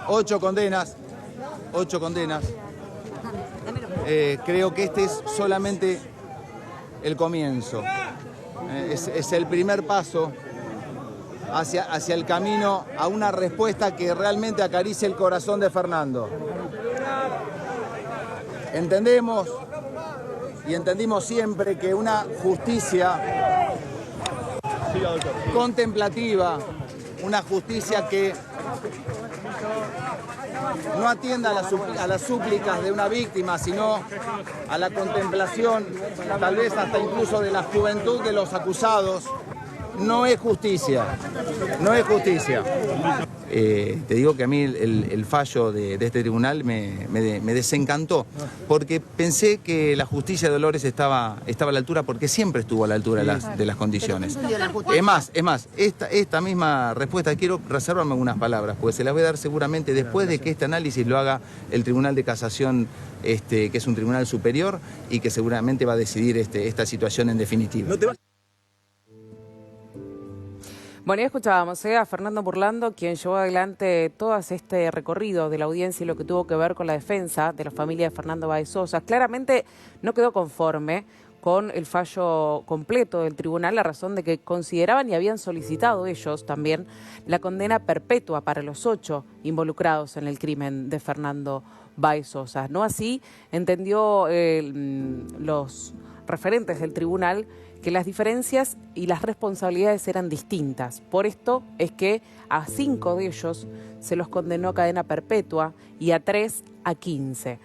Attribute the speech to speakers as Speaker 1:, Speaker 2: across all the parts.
Speaker 1: Ocho condenas. Creo que este es solamente el comienzo. Es el primer paso hacia el camino a una respuesta que realmente acaricie el corazón de Fernando. Entendemos y entendimos siempre que una justicia contemplativa, una justicia que no atienda a las súplicas de una víctima, sino a la contemplación, tal vez hasta incluso de la juventud de los acusados, no es justicia, no es justicia. Te digo que a mí el fallo de este tribunal me desencantó, porque pensé que la justicia de Dolores estaba a la altura, porque siempre estuvo a la altura de las condiciones. Es más, esta misma respuesta quiero reservarme algunas palabras, porque se las voy a dar seguramente después de que este análisis lo haga el Tribunal de Casación, que es un tribunal superior y que seguramente va a decidir esta situación en definitiva.
Speaker 2: Bueno, ya escuchábamos a Fernando Burlando, quien llevó adelante todo este recorrido de la audiencia y lo que tuvo que ver con la defensa de la familia de Fernando Báez Sosa. Claramente no quedó conforme con el fallo completo del tribunal, la razón de que consideraban y habían solicitado ellos también la condena perpetua para los 8 involucrados en el crimen de Fernando Báez Sosa. No así entendió los referentes del tribunal que las diferencias y las responsabilidades eran distintas. Por esto es que a 5 de ellos se los condenó a cadena perpetua y a 3 a 15.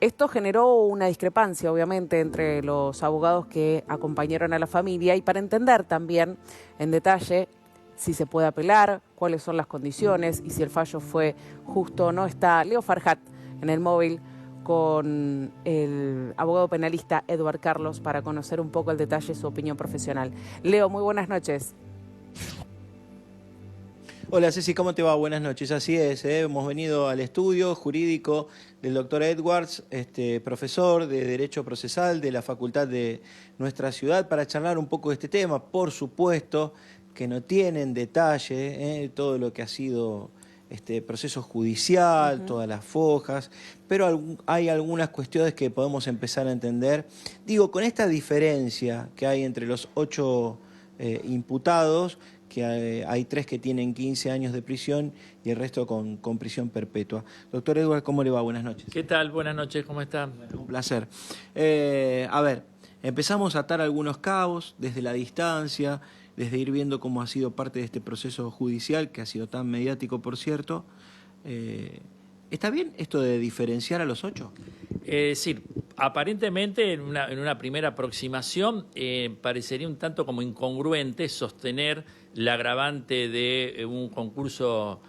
Speaker 2: Esto generó una discrepancia, obviamente, entre los abogados que acompañaron a la familia y para entender también en detalle si se puede apelar, cuáles son las condiciones y si el fallo fue justo o no, está Leo Farhat en el móvil con el abogado penalista Eduard Carlos para conocer un poco el detalle de su opinión profesional. Leo, muy buenas noches.
Speaker 3: Hola Ceci, ¿cómo te va? Buenas noches. Así es, hemos venido al estudio jurídico del doctor Edwards, profesor de Derecho Procesal de la Facultad de nuestra ciudad, para charlar un poco de este tema. Por supuesto que no tiene en detalle todo lo que ha sido este proceso judicial, todas las fojas, pero hay algunas cuestiones que podemos empezar a entender. Digo, con esta diferencia que hay entre los 8 imputados, que hay 3 que tienen 15 años de prisión y el resto con prisión perpetua. Doctor Edward, ¿cómo le va? Buenas noches.
Speaker 4: ¿Qué tal? Buenas noches, ¿cómo está?
Speaker 3: Un placer. A ver, empezamos a atar algunos cabos desde la distancia, desde ir viendo cómo ha sido parte de este proceso judicial, que ha sido tan mediático, por cierto. ¿Está bien esto de diferenciar a los 8?
Speaker 4: Sí, aparentemente en una primera aproximación parecería un tanto como incongruente sostener la agravante de un concurso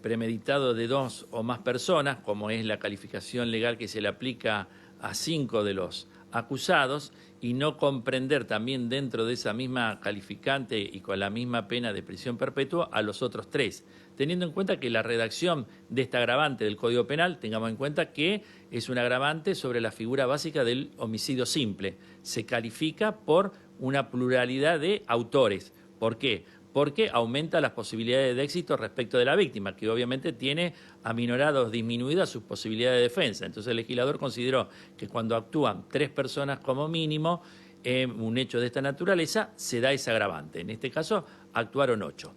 Speaker 4: premeditado de 2 o más personas, como es la calificación legal que se le aplica a 5 de los acusados, y no comprender también dentro de esa misma calificante y con la misma pena de prisión perpetua a los otros 3. Teniendo en cuenta que la redacción de esta agravante del Código Penal, tengamos en cuenta que es un agravante sobre la figura básica del homicidio simple. Se califica por una pluralidad de autores. ¿Por qué? Porque aumenta las posibilidades de éxito respecto de la víctima, que obviamente tiene aminoradas o disminuidas sus posibilidades de defensa. Entonces el legislador consideró que cuando actúan 3 personas como mínimo en un hecho de esta naturaleza, se da ese agravante. En este caso, actuaron 8.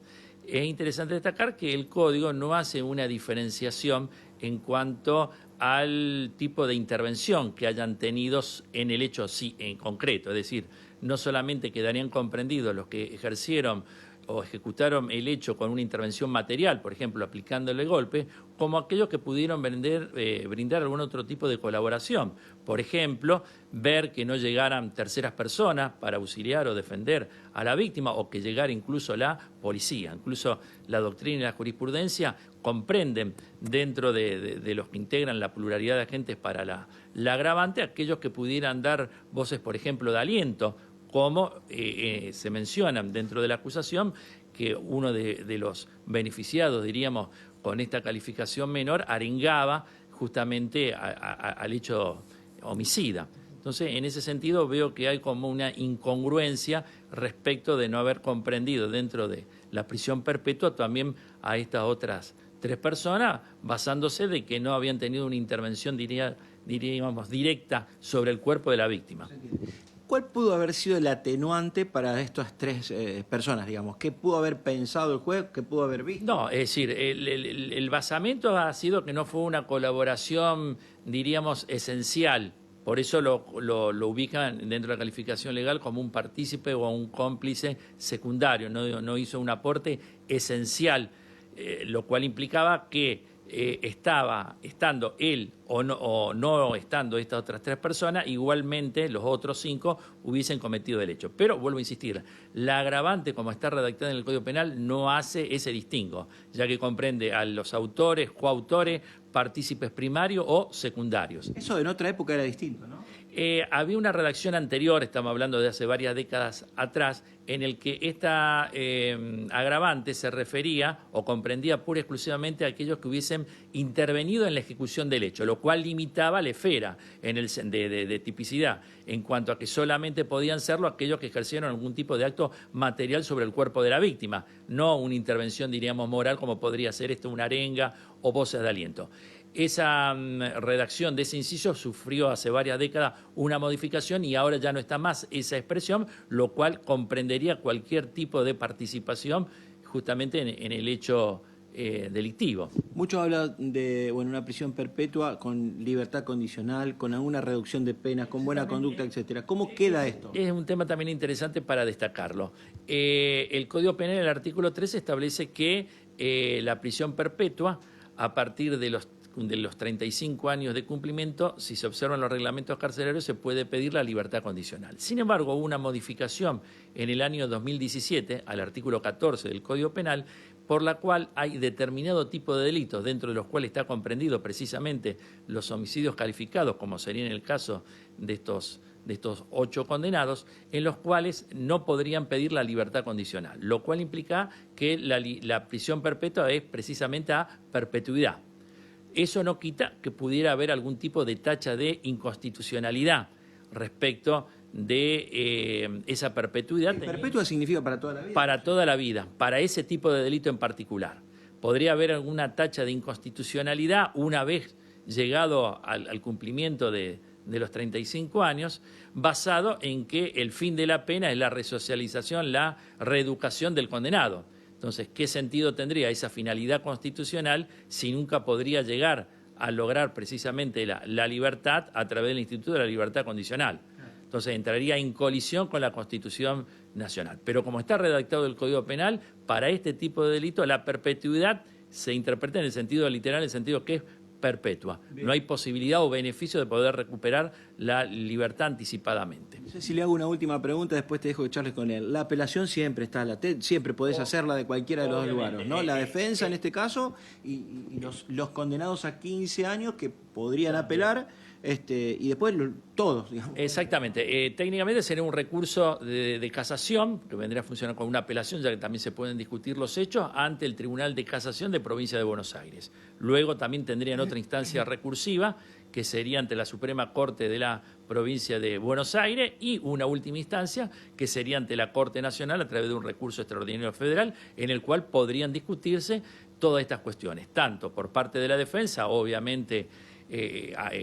Speaker 4: Es interesante destacar que el Código no hace una diferenciación en cuanto al tipo de intervención que hayan tenido en el hecho en concreto. Es decir, no solamente quedarían comprendidos los que ejercieron o ejecutaron el hecho con una intervención material, por ejemplo, aplicándole golpe, como aquellos que pudieron brindar algún otro tipo de colaboración. Por ejemplo, ver que no llegaran terceras personas para auxiliar o defender a la víctima, o que llegara incluso la policía. Incluso la doctrina y la jurisprudencia comprenden dentro de los que integran la pluralidad de agentes para la agravante aquellos que pudieran dar voces, por ejemplo, de aliento, como se mencionan dentro de la acusación, que uno de los beneficiados, diríamos, con esta calificación menor, arengaba justamente al hecho homicida. Entonces, en ese sentido veo que hay como una incongruencia respecto de no haber comprendido dentro de la prisión perpetua también a estas otras 3 personas, basándose de que no habían tenido una intervención, diríamos, directa sobre el cuerpo de la víctima.
Speaker 3: ¿Cuál pudo haber sido el atenuante para estas 3 personas, digamos? ¿Qué pudo haber pensado el juez? ¿Qué pudo haber visto?
Speaker 4: No, es decir, el basamento ha sido que no fue una colaboración, diríamos, esencial. Por eso lo ubican dentro de la calificación legal como un partícipe o un cómplice secundario. No hizo un aporte esencial, lo cual implicaba que estando él o no estando estas otras 3 personas, igualmente los otros 5 hubiesen cometido el hecho. Pero, vuelvo a insistir, la agravante, como está redactada en el Código Penal, no hace ese distingo, ya que comprende a los autores, coautores, partícipes primarios o secundarios.
Speaker 3: Eso en otra época era distinto, ¿no?
Speaker 4: Había una redacción anterior, estamos hablando de hace varias décadas atrás, en el que esta agravante se refería o comprendía pura y exclusivamente a aquellos que hubiesen intervenido en la ejecución del hecho, lo cual limitaba la esfera de tipicidad, en cuanto a que solamente podían serlo aquellos que ejercieron algún tipo de acto material sobre el cuerpo de la víctima, no una intervención, diríamos, moral, como podría ser una arenga o voces de aliento. Esa redacción de ese inciso sufrió hace varias décadas una modificación y ahora ya no está más esa expresión, lo cual comprendería cualquier tipo de participación justamente en el hecho delictivo.
Speaker 3: Muchos hablan de una prisión perpetua con libertad condicional, con alguna reducción de penas, con buena conducta, etcétera. ¿Cómo queda esto?
Speaker 4: Es un tema también interesante para destacarlo. El Código Penal, el artículo 13, establece que la prisión perpetua, a partir de los 35 años de cumplimiento, si se observan los reglamentos carcelarios, se puede pedir la libertad condicional. Sin embargo, hubo una modificación en el año 2017 al artículo 14 del Código Penal, por la cual hay determinado tipo de delitos, dentro de los cuales está comprendido precisamente los homicidios calificados, como sería en el caso de estos 8 condenados, en los cuales no podrían pedir la libertad condicional, lo cual implica que la prisión perpetua es precisamente a perpetuidad. Eso no quita que pudiera haber algún tipo de tacha de inconstitucionalidad respecto de esa perpetuidad.
Speaker 3: ¿Perpetua significa para toda la vida?
Speaker 4: Para toda la vida, para ese tipo de delito en particular. Podría haber alguna tacha de inconstitucionalidad una vez llegado al cumplimiento de los 35 años, basado en que el fin de la pena es la resocialización, la reeducación del condenado. Entonces, ¿qué sentido tendría esa finalidad constitucional si nunca podría llegar a lograr precisamente la libertad a través del Instituto de la Libertad Condicional? Entonces, entraría en colisión con la Constitución Nacional. Pero como está redactado el Código Penal, para este tipo de delito la perpetuidad se interpreta en el sentido literal, en el sentido que es perpetua. Bien. No hay posibilidad o beneficio de poder recuperar la libertad anticipadamente.
Speaker 3: No sé si le hago una última pregunta, después te dejo que charles con él. La apelación siempre está latente, siempre podés hacerla de cualquiera de los dos lugares, ¿no? La defensa en este caso y los condenados a 15 años que podrían apelar y después todos, digamos.
Speaker 4: Exactamente. Técnicamente sería un recurso de casación, que vendría a funcionar como una apelación, ya que también se pueden discutir los hechos, ante el Tribunal de Casación de Provincia de Buenos Aires. Luego también tendrían otra instancia recursiva, que sería ante la Suprema Corte de la Provincia de Buenos Aires, y una última instancia, que sería ante la Corte Nacional a través de un recurso extraordinario federal, en el cual podrían discutirse todas estas cuestiones, tanto por parte de la defensa, obviamente,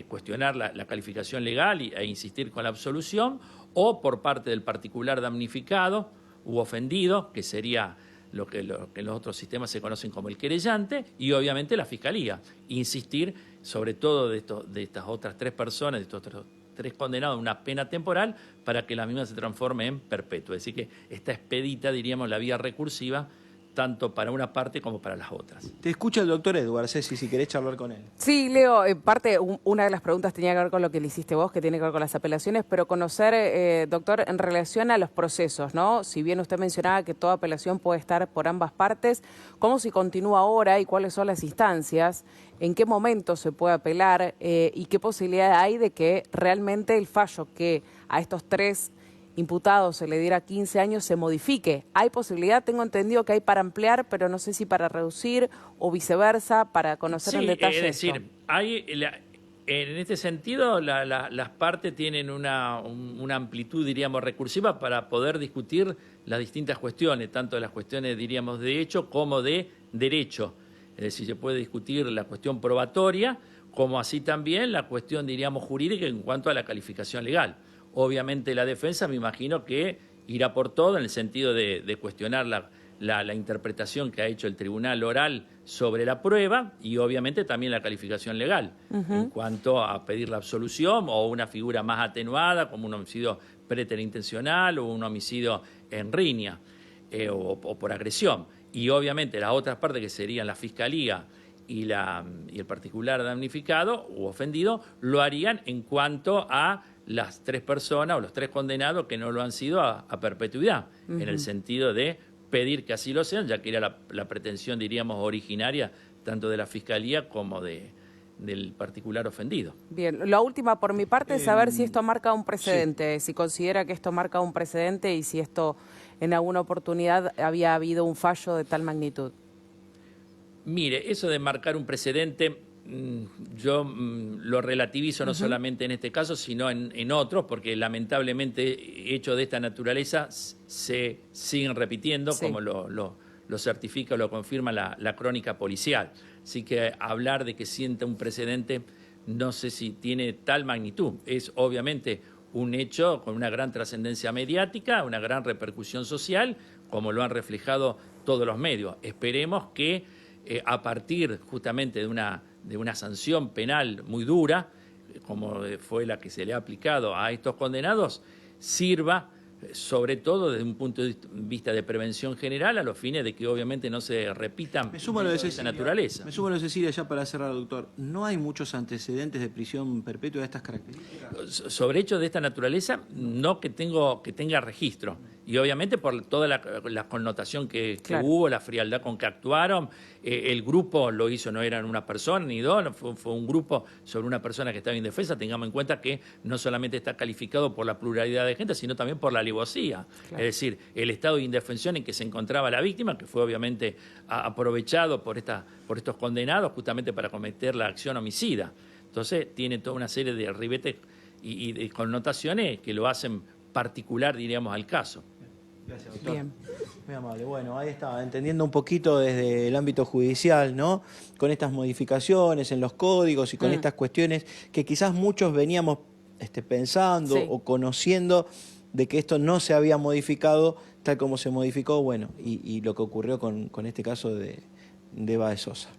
Speaker 4: cuestionar la calificación legal e insistir con la absolución, o por parte del particular damnificado u ofendido, que sería lo que en los otros sistemas se conocen como el querellante, y obviamente la Fiscalía, insistir sobre todo de estas otras 3 personas, de estos otros 3 condenados, una pena temporal para que la misma se transforme en perpetua. Es decir, que está expedita, diríamos, la vía recursiva, tanto para una parte como para las otras.
Speaker 3: Te escucha el doctor Edward, Ceci, si querés charlar con él.
Speaker 2: Sí, Leo, en parte una de las preguntas tenía que ver con lo que le hiciste vos, que tiene que ver con las apelaciones, pero conocer, doctor, en relación a los procesos, ¿no? Si bien usted mencionaba que toda apelación puede estar por ambas partes, ¿cómo se continúa ahora y cuáles son las instancias? ¿En qué momento se puede apelar? ¿Y qué posibilidad hay de que realmente el fallo que a estos 3 imputado se le diera 15 años se modifique? ¿Hay posibilidad? Tengo entendido que hay para ampliar, pero no sé si para reducir o viceversa, para conocer en detalle.
Speaker 4: Es decir, En este sentido, las partes tienen una amplitud, diríamos, recursiva para poder discutir las distintas cuestiones, tanto las cuestiones, diríamos, de hecho como de derecho. Es decir, se puede discutir la cuestión probatoria, como así también la cuestión, diríamos, jurídica en cuanto a la calificación legal. Obviamente la defensa, me imagino que irá por todo en el sentido de cuestionar la interpretación que ha hecho el tribunal oral sobre la prueba y obviamente también la calificación legal en cuanto a pedir la absolución o una figura más atenuada como un homicidio preterintencional o un homicidio en riña o por agresión. Y obviamente las otras partes que serían la fiscalía y el particular damnificado u ofendido lo harían en cuanto a las 3 personas o los 3 condenados que no lo han sido a perpetuidad, en el sentido de pedir que así lo sean, ya que era la pretensión, diríamos, originaria tanto de la Fiscalía como del particular ofendido.
Speaker 2: Bien, la última por mi parte es saber si esto marca un precedente, si considera que esto marca un precedente y si esto en alguna oportunidad había habido un fallo de tal magnitud.
Speaker 4: Mire, eso de marcar un precedente, yo lo relativizo no solamente en este caso, sino en otros, porque lamentablemente hechos de esta naturaleza se siguen repitiendo, como lo certifica o lo confirma la crónica policial. Así que hablar de que sienta un precedente, no sé si tiene tal magnitud. Es obviamente un hecho con una gran trascendencia mediática, una gran repercusión social, como lo han reflejado todos los medios. Esperemos que a partir justamente de una sanción penal muy dura, como fue la que se le ha aplicado a estos condenados, sirva sobre todo desde un punto de vista de prevención general a los fines de que obviamente no se repitan de esa naturaleza.
Speaker 3: Me sumo a lo de Cecilia ya para cerrar, doctor. ¿No hay muchos antecedentes de prisión perpetua de estas características?
Speaker 4: Sobre hechos de esta naturaleza, no que tenga registro. Y obviamente por toda la connotación que hubo, la frialdad con que actuaron, el grupo lo hizo, no eran una persona ni dos, fue un grupo sobre una persona que estaba indefensa. Tengamos en cuenta que no solamente está calificado por la pluralidad de gente, sino también por la alevosía. Es decir, el estado de indefensión en que se encontraba la víctima, que fue obviamente aprovechado por estos condenados justamente para cometer la acción homicida. Entonces tiene toda una serie de ribetes y de connotaciones que lo hacen particular, diríamos, al caso.
Speaker 3: Gracias, doctor.
Speaker 2: Bien.
Speaker 3: Muy amable. Bueno, ahí está, entendiendo un poquito desde el ámbito judicial, ¿no? Con estas modificaciones en los códigos y con estas cuestiones que quizás muchos veníamos pensando o conociendo de que esto no se había modificado tal como se modificó, bueno, y lo que ocurrió con este caso de Baezosa.